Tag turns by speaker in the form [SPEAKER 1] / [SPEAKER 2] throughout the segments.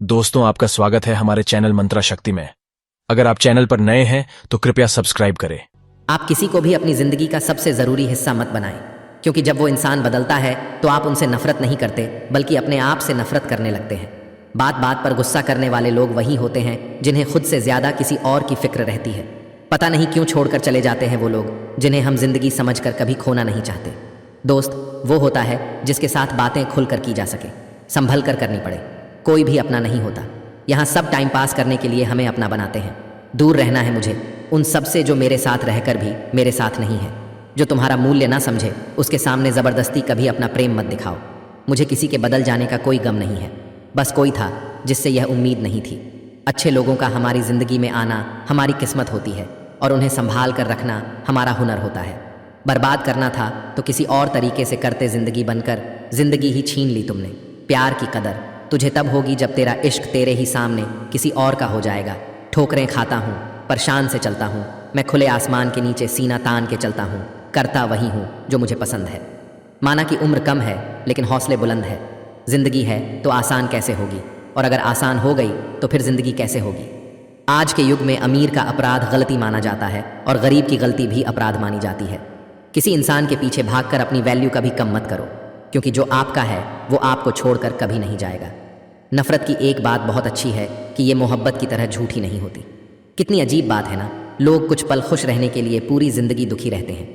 [SPEAKER 1] दोस्तों, आपका स्वागत है हमारे चैनल मंत्रा शक्ति में। अगर आप चैनल पर नए हैं तो कृपया सब्सक्राइब करें।
[SPEAKER 2] आप किसी को भी अपनी जिंदगी का सबसे जरूरी हिस्सा मत बनाएं, क्योंकि जब वो इंसान बदलता है तो आप उनसे नफरत नहीं करते बल्कि अपने आप से नफरत करने लगते हैं। बात बात पर गुस्सा करने वाले लोग वही होते हैं जिन्हें खुद से ज्यादा किसी और की फिक्र रहती है। पता नहीं क्यों छोड़कर चले जाते हैं वो लोग जिन्हें हम जिंदगी समझकर कभी खोना नहीं चाहते। दोस्त वो होता है जिसके साथ बातें खुलकर की जा सके, संभल कर करनी पड़े। कोई भी अपना नहीं होता। यहाँ सब टाइम पास करने के लिए हमें अपना बनाते हैं। दूर रहना है मुझे उन सब से जो मेरे साथ रहकर भी मेरे साथ नहीं है। जो तुम्हारा मूल्य ना समझे उसके सामने ज़बरदस्ती कभी अपना प्रेम मत दिखाओ। मुझे किसी के बदल जाने का कोई गम नहीं है, बस कोई था जिससे यह उम्मीद नहीं थी। अच्छे लोगों का हमारी ज़िंदगी में आना हमारी किस्मत होती है और उन्हें संभाल कर रखना हमारा हुनर होता है। बर्बाद करना था तो किसी और तरीके से करते ज़िंदगी बनकर ज़िंदगी ही छीन ली तुमने। प्यार की कदर तुझे तब होगी जब तेरा इश्क तेरे ही सामने किसी और का हो जाएगा। ठोकरें खाता हूँ पर शान से चलता हूँ, मैं खुले आसमान के नीचे सीना तान के चलता हूँ। करता वही हूँ जो मुझे पसंद है। माना कि उम्र कम है लेकिन हौसले बुलंद है। जिंदगी है तो आसान कैसे होगी, और अगर आसान हो गई तो फिर जिंदगी कैसे होगी। आज के युग में अमीर का अपराध गलती माना जाता है और गरीब की गलती भी अपराध मानी जाती है। किसी इंसान के पीछे भागकर अपनी वैल्यू कभी कम मत करो, क्योंकि जो आपका है वो आपको छोड़कर कभी नहीं जाएगा। नफरत की एक बात बहुत अच्छी है कि ये मोहब्बत की तरह झूठी नहीं होती। कितनी अजीब बात है ना, लोग कुछ पल खुश रहने के लिए पूरी जिंदगी दुखी रहते हैं।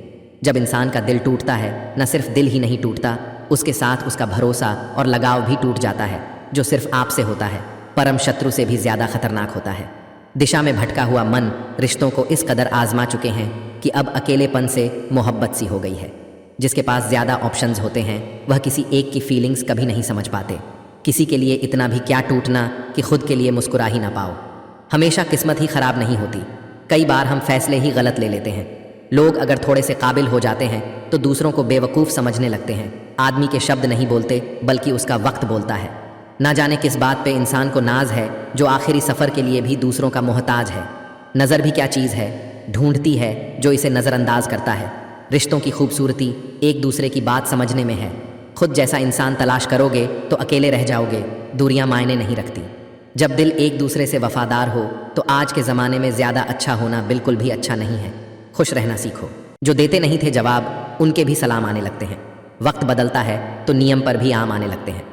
[SPEAKER 2] जब इंसान का दिल टूटता है, न सिर्फ दिल ही नहीं टूटता, उसके साथ उसका भरोसा और लगाव भी टूट जाता है, जो सिर्फ आपसे होता है। परम शत्रु से भी ज्यादा खतरनाक होता है। दिशा में भटका हुआ मन रिश्तों को इस कदर आजमा चुके हैं कि अब अकेलेपन से मोहब्बत सी हो गई है। जिसके पास ज्यादा ऑप्शंस होते हैं वह किसी एक की फीलिंग्स कभी नहीं समझ पाते। किसी के लिए इतना भी क्या टूटना कि खुद के लिए मुस्कुरा ही ना पाओ। हमेशा किस्मत ही खराब नहीं होती, कई बार हम फैसले ही गलत ले लेते हैं। लोग अगर थोड़े से काबिल हो जाते हैं तो दूसरों को बेवकूफ़ समझने लगते हैं। आदमी के शब्द नहीं बोलते बल्कि उसका वक्त बोलता है। ना जाने किस बात पे इंसान को नाज है जो आखिरी सफ़र के लिए भी दूसरों का मोहताज है। नज़र भी क्या चीज़ है, ढूंढती है जो इसे नज़रअंदाज करता है। रिश्तों की खूबसूरती एक दूसरे की बात समझने में है। खुद जैसा इंसान तलाश करोगे तो अकेले रह जाओगे, दूरियां मायने नहीं रखती। जब दिल एक दूसरे से वफादार हो तो आज के ज़माने में ज़्यादा अच्छा होना बिल्कुल भी अच्छा नहीं है। खुश रहना सीखो। जो देते नहीं थे जवाब उनके भी सलाम आने लगते हैं। वक्त बदलता है तो नियम पर भी आम आने लगते हैं।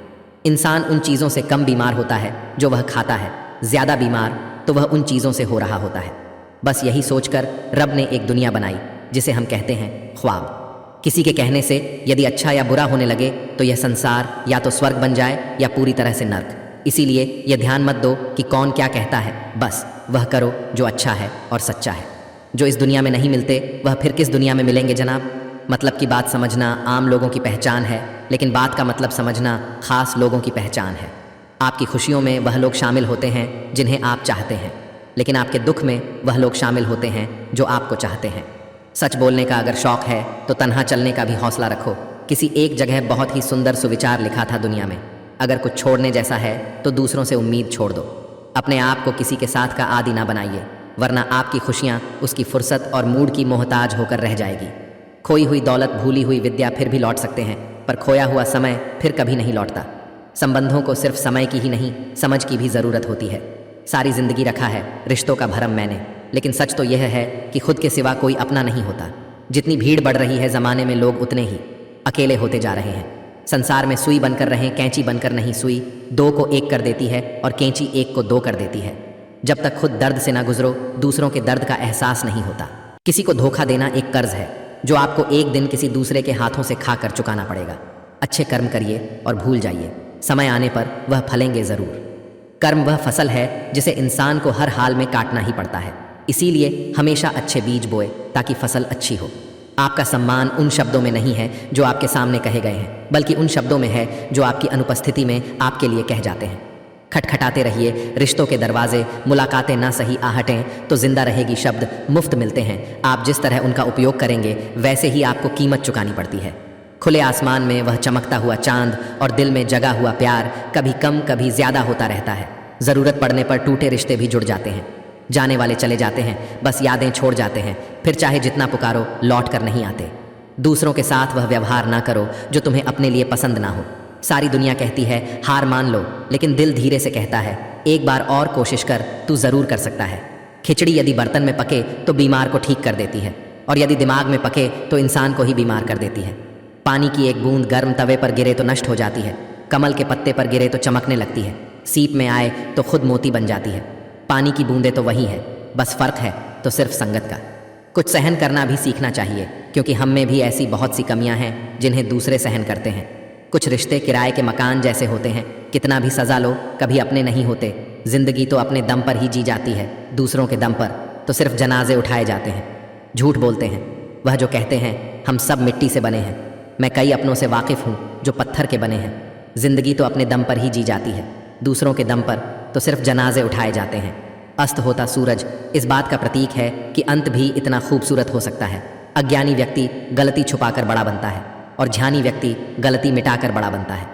[SPEAKER 2] इंसान उन चीज़ों से कम बीमार होता है जो वह खाता है, ज़्यादा बीमार तो वह उन चीज़ों से हो रहा होता है। बस यही सोचकर रब ने एक दुनिया बनाई जिसे हम कहते हैं ख्वाब। किसी के कहने से यदि अच्छा या बुरा होने लगे तो यह संसार या तो स्वर्ग बन जाए या पूरी तरह से नर्क। इसीलिए यह ध्यान मत दो कि कौन क्या कहता है, बस वह करो जो अच्छा है और सच्चा है। जो इस दुनिया में नहीं मिलते वह फिर किस दुनिया में मिलेंगे जनाब। मतलब की बात समझना आम लोगों की पहचान है, लेकिन बात का मतलब समझना खास लोगों की पहचान है। आपकी खुशियों में वह लोग शामिल होते हैं जिन्हें आप चाहते हैं, लेकिन आपके दुख में वह लोग शामिल होते हैं जो आपको चाहते हैं। सच बोलने का अगर शौक है तो तन्हा चलने का भी हौसला रखो। किसी एक जगह बहुत ही सुंदर सुविचार लिखा था, दुनिया में अगर कुछ छोड़ने जैसा है तो दूसरों से उम्मीद छोड़ दो। अपने आप को किसी के साथ का आदी ना बनाइए, वरना आपकी खुशियाँ उसकी फुर्सत और मूड की मोहताज होकर रह जाएगी। खोई हुई दौलत, भूली हुई विद्या फिर भी लौट सकते हैं, पर खोया हुआ समय फिर कभी नहीं लौटता। संबंधों को सिर्फ समय की ही नहीं समझ की भी ज़रूरत होती है। सारी जिंदगी रखा है रिश्तों का भरम मैंने, लेकिन सच तो यह है कि खुद के सिवा कोई अपना नहीं होता। जितनी भीड़ बढ़ रही है ज़माने में लोग उतने ही अकेले होते जा रहे हैं। संसार में सुई बनकर रहें, कैंची बनकर नहीं। सुई दो को एक कर देती है और कैंची एक को दो कर देती है। जब तक खुद दर्द से ना गुजरो दूसरों के दर्द का एहसास नहीं होता। किसी को धोखा देना एक कर्ज है जो आपको एक दिन किसी दूसरे के हाथों से खा कर चुकाना पड़ेगा। अच्छे कर्म करिए और भूल जाइए, समय आने पर वह फलेंगे ज़रूर। कर्म वह फसल है जिसे इंसान को हर हाल में काटना ही पड़ता है। इसीलिए हमेशा अच्छे बीज बोए ताकि फसल अच्छी हो। आपका सम्मान उन शब्दों में नहीं है जो आपके सामने कहे गए हैं, बल्कि उन शब्दों में है जो आपकी अनुपस्थिति में आपके लिए कह जाते हैं। खटखटाते रहिए रिश्तों के दरवाजे, मुलाकातें ना सही आहटें तो जिंदा रहेगी शब्द मुफ्त मिलते हैं। आप जिस तरह उनका उपयोग करेंगे वैसे ही आपको कीमत चुकानी पड़ती है। खुले आसमान में वह चमकता हुआ चांद और दिल में जगा हुआ प्यार कभी कम कभी ज़्यादा होता रहता है। ज़रूरत पड़ने पर टूटे रिश्ते भी जुड़ जाते हैं। जाने वाले चले जाते हैं, बस यादें छोड़ जाते हैं, फिर चाहे जितना पुकारो लौट कर नहीं आते। दूसरों के साथ वह व्यवहार ना करो जो तुम्हें अपने लिए पसंद ना हो। सारी दुनिया कहती है हार मान लो, लेकिन दिल धीरे से कहता है एक बार और कोशिश कर, तू ज़रूर कर सकता है। खिचड़ी यदि बर्तन में पके तो बीमार को ठीक कर देती है, और यदि दिमाग में पके तो इंसान को ही बीमार कर देती है। पानी की एक बूंद गर्म तवे पर गिरे तो नष्ट हो जाती है, कमल के पत्ते पर गिरे तो चमकने लगती है, सीप में आए तो खुद मोती बन जाती है। पानी की बूंदें तो वही है, बस फ़र्क है तो सिर्फ संगत का। कुछ सहन करना भी सीखना चाहिए, क्योंकि हम में भी ऐसी बहुत सी कमियां हैं जिन्हें दूसरे सहन करते हैं। कुछ रिश्ते किराए के मकान जैसे होते हैं, कितना भी सजा लो कभी अपने नहीं होते। जिंदगी तो अपने दम पर ही जी जाती है, दूसरों के दम पर तो सिर्फ जनाजे उठाए जाते हैं। झूठ बोलते हैं वह जो कहते हैं हम सब मिट्टी से बने हैं। मैं कई अपनों से वाकिफ़ हूँ जो पत्थर के बने हैं। जिंदगी तो अपने दम पर ही जी जाती है, दूसरों के दम पर तो सिर्फ जनाजे उठाए जाते हैं। अस्त होता सूरज इस बात का प्रतीक है कि अंत भी इतना खूबसूरत हो सकता है। अज्ञानी व्यक्ति गलती छुपाकर बड़ा बनता है, और ध्यानी व्यक्ति गलती मिटाकर बड़ा बनता है।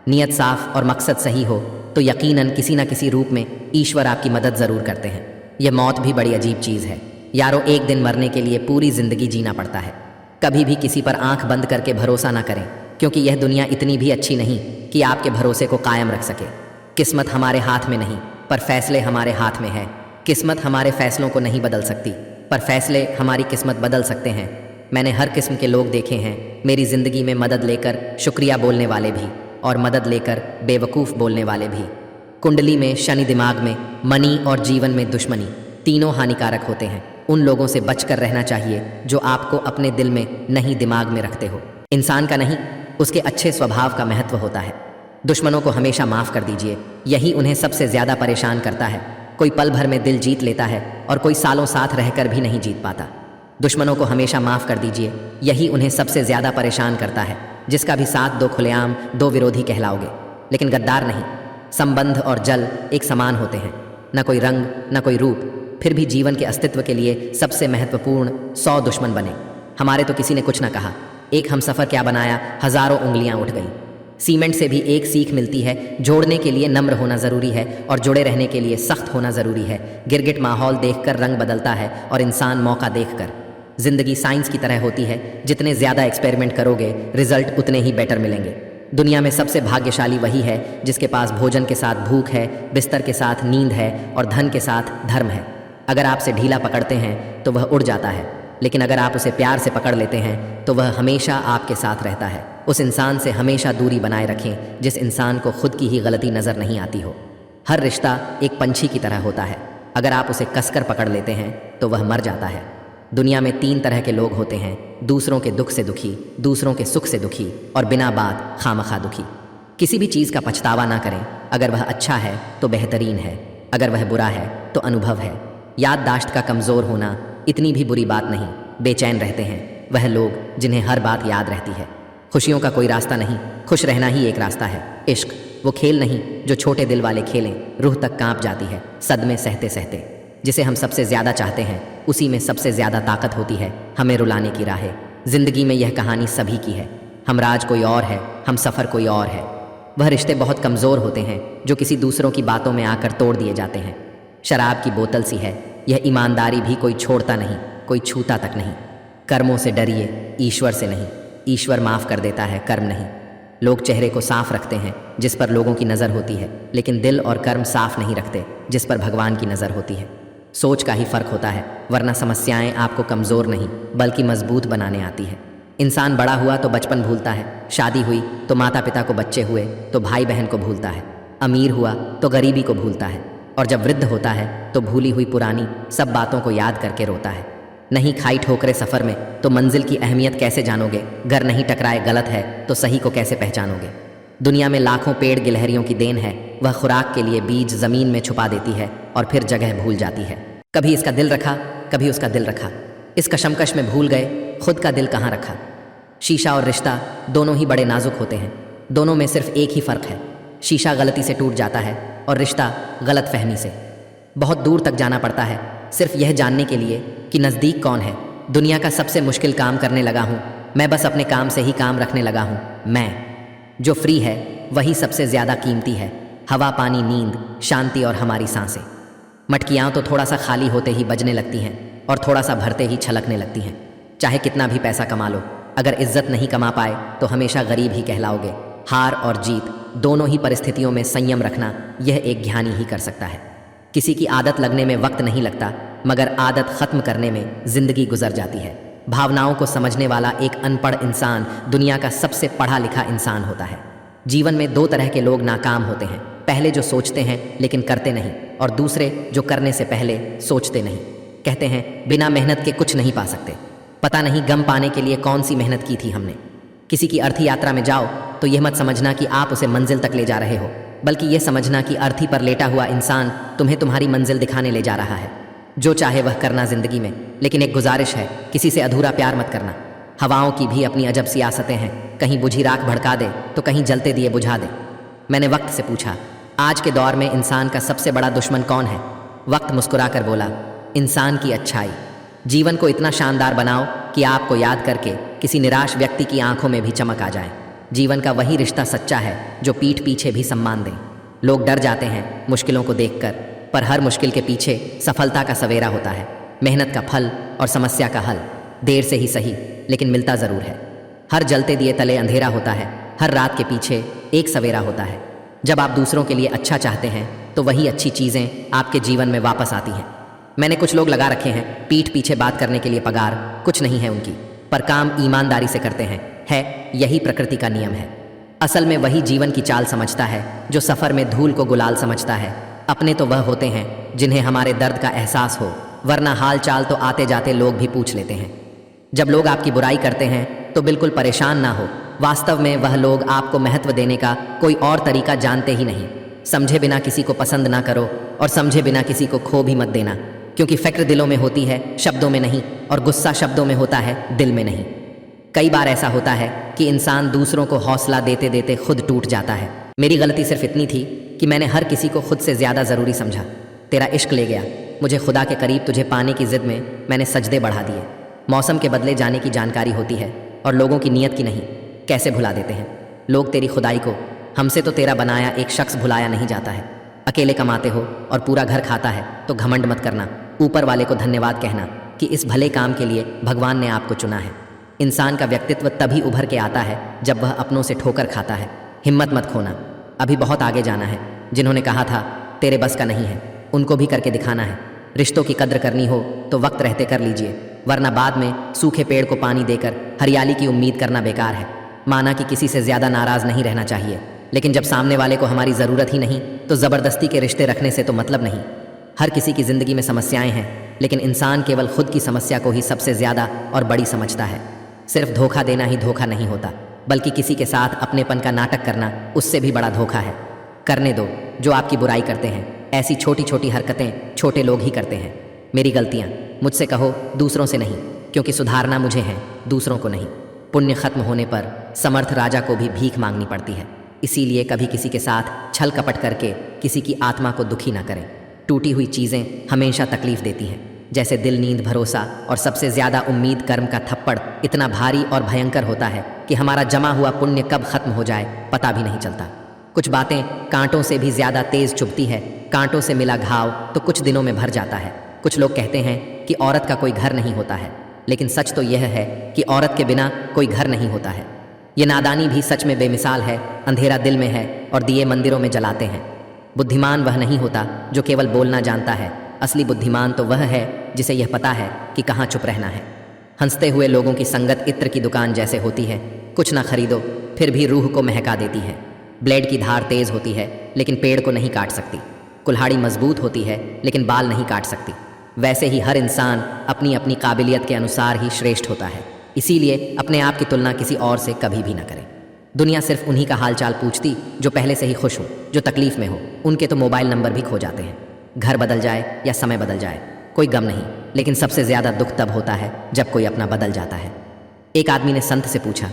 [SPEAKER 2] नियत साफ और मकसद सही हो तो यकीनन किसी न किसी रूप में ईश्वर आपकी मदद ज़रूर करते हैं। यह मौत भी बड़ी अजीब चीज़ है यारो, एक दिन मरने के लिए पूरी ज़िंदगी जीना पड़ता है। कभी भी किसी पर आंख बंद करके भरोसा ना करें, क्योंकि यह दुनिया इतनी भी अच्छी नहीं कि आपके भरोसे को कायम रख सके। किस्मत हमारे हाथ में नहीं, पर फैसले हमारे हाथ में है। किस्मत हमारे फैसलों को नहीं बदल सकती, पर फैसले हमारी किस्मत बदल सकते हैं। मैंने हर किस्म के लोग देखे हैं, मेरी ज़िंदगी में मदद लेकर शुक्रिया बोलने वाले भी, और मदद लेकर बेवकूफ़ बोलने वाले भी। कुंडली में शनि, दिमाग में मनी और जीवन में दुश्मनी, तीनों हानिकारक होते हैं। उन लोगों से बचकर रहना चाहिए जो आपको अपने दिल में नहीं दिमाग में रखते हो। इंसान का नहीं, उसके अच्छे स्वभाव का महत्व होता है। दुश्मनों को हमेशा माफ़ कर दीजिए, यही उन्हें सबसे ज़्यादा परेशान करता है। कोई पल भर में दिल जीत लेता है और कोई सालों साथ रहकर भी नहीं जीत पाता। दुश्मनों को हमेशा माफ़ कर दीजिए, यही उन्हें सबसे ज़्यादा परेशान करता है। जिसका भी साथ दो खुलेआम, दो विरोधी कहलाओगे, लेकिन गद्दार नहीं। संबंध और जल एक समान होते हैं, न कोई रंग न कोई रूप, फिर भी जीवन के अस्तित्व के लिए सबसे महत्वपूर्ण 100 दुश्मन बने। हमारे तो किसी ने कुछ न कहा, एक हमसफ़र क्या बनाया, हज़ारों उंगलियां उठ गईं। सीमेंट से भी एक सीख मिलती है, जोड़ने के लिए नम्र होना ज़रूरी है और जुड़े रहने के लिए सख्त होना ज़रूरी है। गिरगिट माहौल देखकर रंग बदलता है और इंसान मौका देखकर। ज़िंदगी साइंस की तरह होती है, जितने ज़्यादा एक्सपेरिमेंट करोगे रिजल्ट उतने ही बेटर मिलेंगे। दुनिया में सबसे भाग्यशाली वही है जिसके पास भोजन के साथ भूख है, बिस्तर के साथ नींद है और धन के साथ धर्म है। अगर आपसे ढीला पकड़ते हैं तो वह उड़ जाता है, लेकिन अगर आप उसे प्यार से पकड़ लेते हैं तो वह हमेशा आपके साथ रहता है। उस इंसान से हमेशा दूरी बनाए रखें जिस इंसान को खुद की ही गलती नज़र नहीं आती हो। हर रिश्ता एक पंछी की तरह होता है, अगर आप उसे कसकर पकड़ लेते हैं तो वह मर जाता है। दुनिया में 3 तरह के लोग होते हैं, दूसरों के दुख से दुखी, दूसरों के सुख से दुखी और बिना बात खामखा दुखी। किसी भी चीज़ का पछतावा ना करें, अगर वह अच्छा है तो बेहतरीन है, अगर वह बुरा है तो अनुभव है। याददाश्त का कमज़ोर होना इतनी भी बुरी बात नहीं। बेचैन रहते हैं वह लोग जिन्हें हर बात याद रहती है। खुशियों का कोई रास्ता नहीं, खुश रहना ही एक रास्ता है। इश्क वो खेल नहीं जो छोटे दिल वाले खेलें, रूह तक कांप जाती है सदमे सहते सहते। जिसे हम सबसे ज़्यादा चाहते हैं उसी में सबसे ज़्यादा ताकत होती है हमें रुलाने की राहें। ज़िंदगी में यह कहानी सभी की है, हम राज कोई और है, हम सफ़र कोई और है। वह रिश्ते बहुत कमज़ोर होते हैं जो किसी दूसरों की बातों में आकर तोड़ दिए जाते हैं। शराब की बोतल सी है यह ईमानदारी भी, कोई छोड़ता नहीं, कोई छूता तक नहीं। कर्मों से डरिए, ईश्वर से नहीं। ईश्वर माफ़ कर देता है, कर्म नहीं। लोग चेहरे को साफ रखते हैं जिस पर लोगों की नज़र होती है, लेकिन दिल और कर्म साफ नहीं रखते जिस पर भगवान की नज़र होती है। सोच का ही फ़र्क होता है, वरना समस्याएं आपको कमज़ोर नहीं बल्कि मजबूत बनाने आती है। इंसान बड़ा हुआ तो बचपन भूलता है, शादी हुई तो माता पिता को बच्चे हुए तो भाई बहन को भूलता है, अमीर हुआ तो गरीबी को भूलता है, और जब वृद्ध होता है तो भूली हुई पुरानी सब बातों को याद करके रोता है। नहीं खाई ठोकरे सफ़र में तो मंजिल की अहमियत कैसे जानोगे? घर नहीं टकराए गलत है तो सही को कैसे पहचानोगे? दुनिया में लाखों पेड़ गिलहरियों की देन है, वह खुराक के लिए बीज ज़मीन में छुपा देती है और फिर जगह भूल जाती है। कभी इसका दिल रखा, कभी उसका दिल रखा, इस कशमकश में भूल गए खुद का दिल कहाँ रखा। शीशा और रिश्ता दोनों ही बड़े नाजुक होते हैं, दोनों में सिर्फ एक ही फ़र्क है, शीशा गलती से टूट जाता है और रिश्ता गलत फहमी से। बहुत दूर तक जाना पड़ता है सिर्फ यह जानने के लिए कि नज़दीक कौन है। दुनिया का सबसे मुश्किल काम करने लगा हूँ मैं, बस अपने काम से ही काम रखने लगा हूँ मैं। जो फ्री है वही सबसे ज़्यादा कीमती है, हवा, पानी, नींद, शांति और हमारी सांसें। मटकियाँ तो थोड़ा सा खाली होते ही बजने लगती हैं और थोड़ा सा भरते ही छलकने लगती हैं। चाहे कितना भी पैसा कमा लो, अगर इज्जत नहीं कमा पाए तो हमेशा गरीब ही कहलाओगे। हार और जीत दोनों ही परिस्थितियों में संयम रखना यह एक ज्ञानी ही कर सकता है। किसी की आदत लगने में वक्त नहीं लगता, मगर आदत खत्म करने में जिंदगी गुजर जाती है। भावनाओं को समझने वाला एक अनपढ़ इंसान दुनिया का सबसे पढ़ा लिखा इंसान होता है। जीवन में दो तरह के लोग नाकाम होते हैं, पहले जो सोचते हैं लेकिन करते नहीं, और दूसरे जो करने से पहले सोचते नहीं। कहते हैं बिना मेहनत के कुछ नहीं पा सकते। पता नहीं गम पाने के लिए कौन सी मेहनत की थी हमने। किसी की अर्थी यात्रा में जाओ तो यह मत समझना कि आप उसे मंजिल तक ले जा रहे हो, बल्कि यह समझना कि अर्थी पर लेटा हुआ इंसान तुम्हें तुम्हारी मंजिल दिखाने ले जा रहा है। जो चाहे वह करना जिंदगी में, लेकिन एक गुजारिश है, किसी से अधूरा प्यार मत करना। हवाओं की भी अपनी अजब सियासतें हैं, कहीं बुझी राख भड़का दे तो कहीं जलते दिए बुझा दे। मैंने वक्त से पूछा, आज के दौर में इंसान का सबसे बड़ा दुश्मन कौन है? वक्त मुस्कुराकर बोला, इंसान की अच्छाई। जीवन को इतना शानदार बनाओ कि आपको याद करके किसी निराश व्यक्ति की आंखों में भी चमक आ जाए। जीवन का वही रिश्ता सच्चा है जो पीठ पीछे भी सम्मान दे। लोग डर जाते हैं मुश्किलों को देखकर, पर हर मुश्किल के पीछे सफलता का सवेरा होता है, मेहनत का फल और समस्या का हल। देर से ही सही, लेकिन मिलता ज़रूर है। हर जलते दिए तले अंधेरा होता है, हर रात के पीछे एक सवेरा होता है। जब आप दूसरों के लिए अच्छा चाहते हैं तो वही अच्छी चीज़ें आपके जीवन में वापस आती हैं। मैंने कुछ लोग लगा रखे हैं पीठ पीछे बात करने के लिए, पगार कुछ नहीं है उनकी, पर काम ईमानदारी से करते हैं। यही प्रकृति का नियम है। असल में वही जीवन की चाल समझता है जो सफ़र में धूल को गुलाल समझता है। अपने तो वह होते हैं जिन्हें हमारे दर्द का एहसास हो, वरना हाल चाल तो आते जाते लोग भी पूछ लेते हैं। जब लोग आपकी बुराई करते हैं तो बिल्कुल परेशान ना हो, वास्तव में वह लोग आपको महत्व देने का कोई और तरीका जानते ही नहीं। समझे बिना किसी को पसंद ना करो, और समझे बिना किसी को खो भी मत देना, क्योंकि फ़िक्र दिलों में होती है, शब्दों में नहीं, और गुस्सा शब्दों में होता है, दिल में नहीं। कई बार ऐसा होता है कि इंसान दूसरों को हौसला देते देते खुद टूट जाता है। मेरी गलती सिर्फ इतनी थी कि मैंने हर किसी को खुद से ज़्यादा ज़रूरी समझा। तेरा इश्क ले गया मुझे खुदा के करीब, तुझे पाने की ज़िद में मैंने सजदे बढ़ा दिए। मौसम के बदले जाने की जानकारी होती है और लोगों की नीयत की नहीं। कैसे भुला देते हैं लोग तेरी खुदाई को। हमसे तो तेरा बनाया एक शख्स भुलाया नहीं जाता है। अकेले कमाते हो और पूरा घर खाता है तो घमंड मत करना, ऊपर वाले को धन्यवाद कहना कि इस भले काम के लिए भगवान ने आपको चुना है। इंसान का व्यक्तित्व तभी उभर के आता है जब वह अपनों से ठोकर खाता है। हिम्मत मत खोना, अभी बहुत आगे जाना है। जिन्होंने कहा था तेरे बस का नहीं है, उनको भी करके दिखाना है। रिश्तों की कद्र करनी हो तो वक्त रहते कर लीजिए, वरना बाद में सूखे पेड़ को पानी देकर हरियाली की उम्मीद करना बेकार है। माना कि किसी से ज़्यादा नाराज़ नहीं रहना चाहिए, लेकिन जब सामने वाले को हमारी ज़रूरत ही नहीं तो ज़बरदस्ती के रिश्ते रखने से तो मतलब नहीं। हर किसी की ज़िंदगी में समस्याएं हैं, लेकिन इंसान केवल खुद की समस्या को ही सबसे ज़्यादा और बड़ी समझता है। सिर्फ धोखा देना ही धोखा नहीं होता, बल्कि किसी के साथ अपनेपन का नाटक करना उससे भी बड़ा धोखा है। करने दो जो आपकी बुराई करते हैं। ऐसी छोटी छोटी हरकतें छोटे लोग ही करते हैं। मेरी गलतियाँ मुझसे कहो, दूसरों से नहीं, क्योंकि सुधारना मुझे है, दूसरों को नहीं। पुण्य खत्म होने पर समर्थ राजा को भी भीख मांगनी पड़ती है। इसीलिए कभी किसी के साथ छल कपट करके किसी की आत्मा को दुखी ना करें। टूटी हुई चीज़ें हमेशा तकलीफ देती हैं, जैसे दिल, नींद, भरोसा और सबसे ज़्यादा उम्मीद। कर्म का थप्पड़ इतना भारी और भयंकर होता है कि हमारा जमा हुआ पुण्य कब खत्म हो जाए पता भी नहीं चलता। कुछ बातें कांटों से भी ज़्यादा तेज़ चुभती है। कांटों से मिला घाव तो कुछ दिनों में भर जाता है। कुछ लोग कहते हैं कि औरत का कोई घर नहीं होता है, लेकिन सच तो यह है कि औरत के बिना कोई घर नहीं होता है। ये नादानी भी सच में बेमिसाल है। अंधेरा दिल में है और दिए मंदिरों में जलाते हैं। बुद्धिमान वह नहीं होता जो केवल बोलना जानता है, असली बुद्धिमान तो वह है जिसे यह पता है कि कहाँ चुप रहना है। हंसते हुए लोगों की संगत इत्र की दुकान जैसे होती है, कुछ ना खरीदो फिर भी रूह को महका देती है। ब्लेड की धार तेज होती है लेकिन पेड़ को नहीं काट सकती। कुल्हाड़ी मजबूत होती है लेकिन बाल नहीं काट सकती। वैसे ही हर इंसान अपनी अपनी काबिलियत के अनुसार ही श्रेष्ठ होता है। इसीलिए अपने आप की तुलना किसी और से कभी भी ना करें। दुनिया सिर्फ उन्हीं का हालचाल पूछती जो पहले से ही खुश हो, जो तकलीफ में हो। उनके तो मोबाइल नंबर भी खो जाते हैं। घर बदल जाए या समय बदल जाए कोई गम नहीं, लेकिन सबसे ज़्यादा दुख तब होता है जब कोई अपना बदल जाता है। एक आदमी ने संत से पूछा,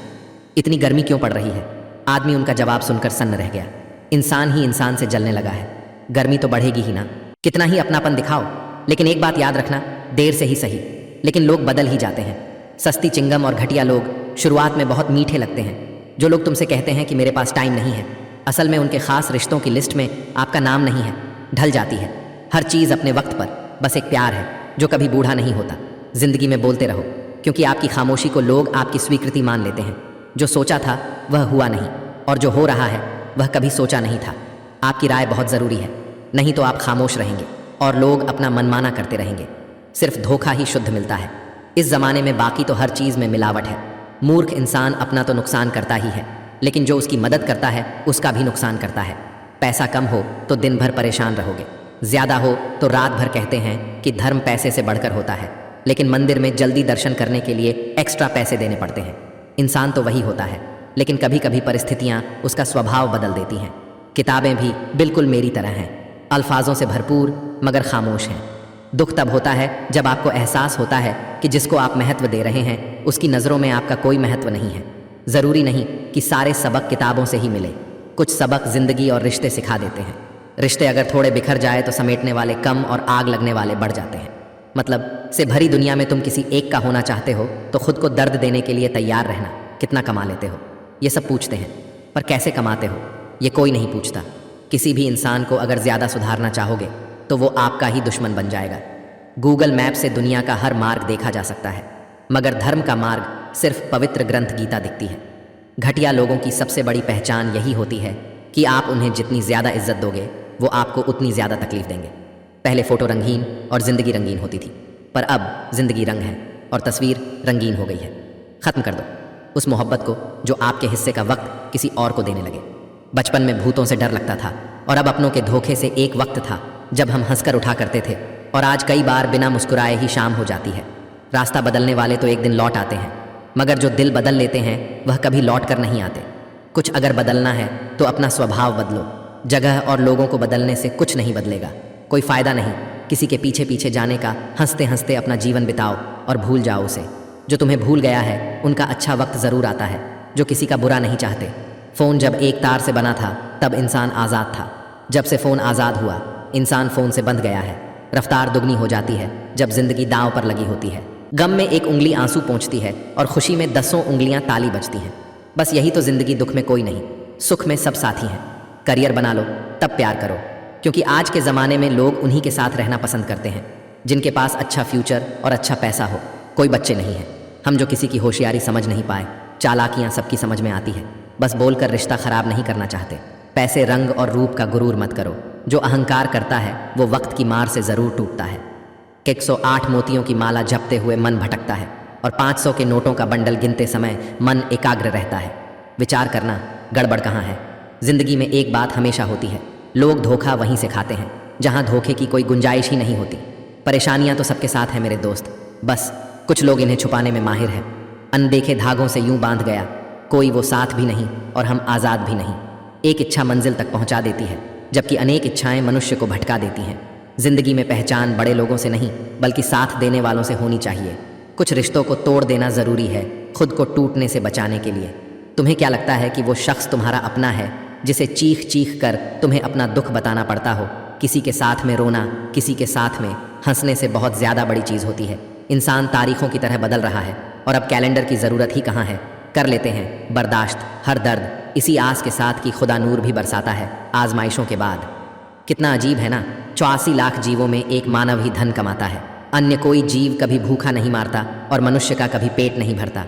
[SPEAKER 2] इतनी गर्मी क्यों पड़ रही है? आदमी उनका जवाब सुनकर सन्न रह गया। इंसान ही इंसान से जलने लगा है, गर्मी तो बढ़ेगी ही ना। कितना ही अपनापन दिखाओ, लेकिन एक बात याद रखना, देर से ही सही, लेकिन लोग बदल ही जाते हैं। सस्ती चिंगम और घटिया लोग शुरुआत में बहुत मीठे लगते हैं। जो लोग तुमसे कहते हैं कि मेरे पास टाइम नहीं है, असल में उनके खास रिश्तों की लिस्ट में आपका नाम नहीं है। ढल जाती है हर चीज़ अपने वक्त पर। बस एक प्यार है जो कभी बूढ़ा नहीं होता। जिंदगी में बोलते रहो, क्योंकि आपकी खामोशी को लोग आपकी स्वीकृति मान लेते हैं। जो सोचा था वह हुआ नहीं, और जो हो रहा है वह कभी सोचा नहीं था। आपकी राय बहुत ज़रूरी है, नहीं तो आप खामोश रहेंगे और लोग अपना मनमाना करते रहेंगे। सिर्फ धोखा ही शुद्ध मिलता है इस ज़माने में, बाकी तो हर चीज़ में मिलावट है। मूर्ख इंसान अपना तो नुकसान करता ही है, लेकिन जो उसकी मदद करता है उसका भी नुकसान करता है। पैसा कम हो तो दिन भर परेशान रहोगे, ज़्यादा हो तो रात भर कहते हैं कि धर्म पैसे से बढ़कर होता है, लेकिन मंदिर में जल्दी दर्शन करने के लिए एक्स्ट्रा पैसे देने पड़ते हैं। इंसान तो वही होता है, लेकिन कभी कभी परिस्थितियाँ उसका स्वभाव बदल देती हैं। किताबें भी बिल्कुल मेरी तरह हैं, अल्फाजों से भरपूर मगर खामोश हैं। दुख तब होता है जब आपको एहसास होता है कि जिसको आप महत्व दे रहे हैं उसकी नज़रों में आपका कोई महत्व नहीं है। ज़रूरी नहीं कि सारे सबक किताबों से ही मिले, कुछ सबक ज़िंदगी और रिश्ते सिखा देते हैं। रिश्ते अगर थोड़े बिखर जाए तो समेटने वाले कम और आग लगने वाले बढ़ जाते हैं। मतलब से भरी दुनिया में तुम किसी एक का होना चाहते हो तो खुद को दर्द देने के लिए तैयार रहना। कितना कमा लेते हो ये सब पूछते हैं, पर कैसे कमाते हो ये कोई नहीं पूछता। किसी भी इंसान को अगर ज़्यादा सुधारना चाहोगे तो वो आपका ही दुश्मन बन जाएगा। गूगल मैप से दुनिया का हर मार्ग देखा जा सकता है, मगर धर्म का मार्ग सिर्फ पवित्र ग्रंथ गीता दिखती है। घटिया लोगों की सबसे बड़ी पहचान यही होती है कि आप उन्हें जितनी ज़्यादा इज्जत दोगे वो आपको उतनी ज़्यादा तकलीफ देंगे। पहले फ़ोटो रंगीन और ज़िंदगी रंगीन होती थी, पर अब ज़िंदगी रंग है और तस्वीर रंगीन हो गई है। ख़त्म कर दो उस मोहब्बत को जो आपके हिस्से का वक्त किसी और को देने लगे। बचपन में भूतों से डर लगता था और अब अपनों के धोखे से एक वक्त था जब हम हंसकर उठा करते थे, और आज कई बार बिना मुस्कुराए ही शाम हो जाती है। रास्ता बदलने वाले तो एक दिन लौट आते हैं, मगर जो दिल बदल लेते हैं वह कभी लौट कर नहीं आते। कुछ अगर बदलना है तो अपना स्वभाव बदलो, जगह और लोगों को बदलने से कुछ नहीं बदलेगा। कोई फ़ायदा नहीं किसी के पीछे पीछे जाने का। हंसते हंसते अपना जीवन बिताओ और भूल जाओ उसे। जो तुम्हें भूल गया है उनका अच्छा वक्त ज़रूर आता है, जो किसी का बुरा नहीं चाहते। फ़ोन जब एक तार से बना था तब इंसान आज़ाद था, जब से फ़ोन आज़ाद हुआ इंसान फ़ोन से बंध गया है। रफ्तार दुगनी हो जाती है जब ज़िंदगी दांव पर लगी होती है। गम में एक उंगली आंसू पोंछती है और खुशी में 10 उंगलियां ताली बजती हैं। बस यही तो ज़िंदगी, दुख में कोई नहीं, सुख में सब साथी हैं। करियर बना लो तब प्यार करो, क्योंकि आज के ज़माने में लोग उन्हीं के साथ रहना पसंद करते हैं जिनके पास अच्छा फ्यूचर और अच्छा पैसा हो। कोई बच्चे नहीं हैं हम जो किसी की होशियारी समझ नहीं पाए। चालाकियाँ सबकी समझ में आती है, बस बोलकर रिश्ता ख़राब नहीं करना चाहते। पैसे, रंग और रूप का गुरूर मत करो, जो अहंकार करता है वो वक्त की मार से ज़रूर टूटता है। 108 मोतियों की माला जपते हुए मन भटकता है और 500 के नोटों का बंडल गिनते समय मन एकाग्र रहता है। विचार करना गड़बड़ कहाँ है। जिंदगी में एक बात हमेशा होती है, लोग धोखा वहीं से खाते हैं जहाँ धोखे की कोई गुंजाइश ही नहीं होती। परेशानियाँ तो सबके साथ हैं मेरे दोस्त, बस कुछ लोग इन्हें छुपाने में माहिर हैं। अनदेखे धागों से यूं बांध गया, कोई वो साथ भी नहीं और हम आज़ाद भी नहीं। एक इच्छा मंजिल तक पहुँचा देती है, जबकि अनेक इच्छाएं मनुष्य को भटका देती हैं। जिंदगी में पहचान बड़े लोगों से नहीं बल्कि साथ देने वालों से होनी चाहिए। कुछ रिश्तों को तोड़ देना ज़रूरी है खुद को टूटने से बचाने के लिए। तुम्हें क्या लगता है कि वो शख्स तुम्हारा अपना है जिसे चीख चीख कर तुम्हें अपना दुख बताना पड़ता हो? किसी के साथ में रोना, किसी के साथ में हंसने से बहुत ज़्यादा बड़ी चीज़ होती है। इंसान तारीखों की तरह बदल रहा है और अब कैलेंडर की ज़रूरत ही कहाँ है। कर लेते हैं बर्दाश्त हर दर्द, इसी आस के साथ कि खुदा नूर भी बरसाता है आजमाइशों के बाद। कितना अजीब है ना, 84 लाख जीवों में एक मानव ही धन कमाता है। अन्य कोई जीव कभी भूखा नहीं मारता और मनुष्य का कभी पेट नहीं भरता।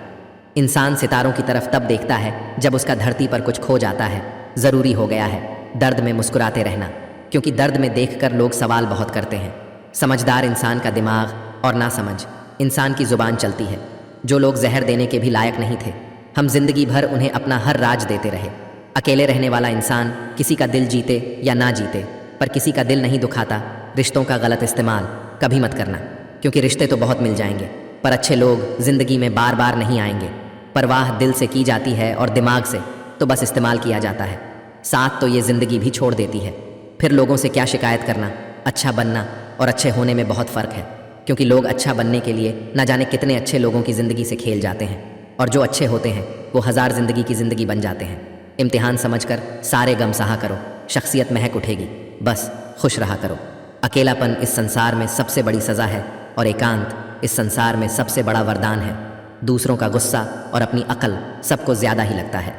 [SPEAKER 2] इंसान सितारों की तरफ तब देखता है जब उसका धरती पर कुछ खो जाता है। ज़रूरी हो गया है दर्द में मुस्कुराते रहना, क्योंकि दर्द में देखकर लोग सवाल बहुत करते हैं। समझदार इंसान का दिमाग और ना समझ इंसान की ज़ुबान चलती है। जो लोग जहर देने के भी लायक नहीं थे, हम जिंदगी भर उन्हें अपना हर राज देते रहे। अकेले रहने वाला इंसान किसी का दिल जीते या ना जीते पर किसी का दिल नहीं दुखाता। रिश्तों का गलत इस्तेमाल कभी मत करना, क्योंकि रिश्ते तो बहुत मिल जाएंगे पर अच्छे लोग ज़िंदगी में बार बार नहीं आएंगे। परवाह दिल से की जाती है और दिमाग से तो बस इस्तेमाल किया जाता है। साथ तो ये ज़िंदगी भी छोड़ देती है। फिर लोगों से क्या शिकायत करना। अच्छा बनना और अच्छे होने में बहुत फ़र्क है, क्योंकि लोग अच्छा बनने के लिए न जाने कितने अच्छे लोगों की ज़िंदगी से खेल जाते हैं, और जो अच्छे होते हैं वो 1000 ज़िंदगी की ज़िंदगी बन जाते हैं। इम्तिहान समझकर सारे गम सहा करो, शख्सियत महक उठेगी। बस खुश रहा करो। अकेलापन इस संसार में सबसे बड़ी सज़ा है और एकांत इस संसार में सबसे बड़ा वरदान है। दूसरों का गुस्सा और अपनी अक्ल सबको ज़्यादा ही लगता है।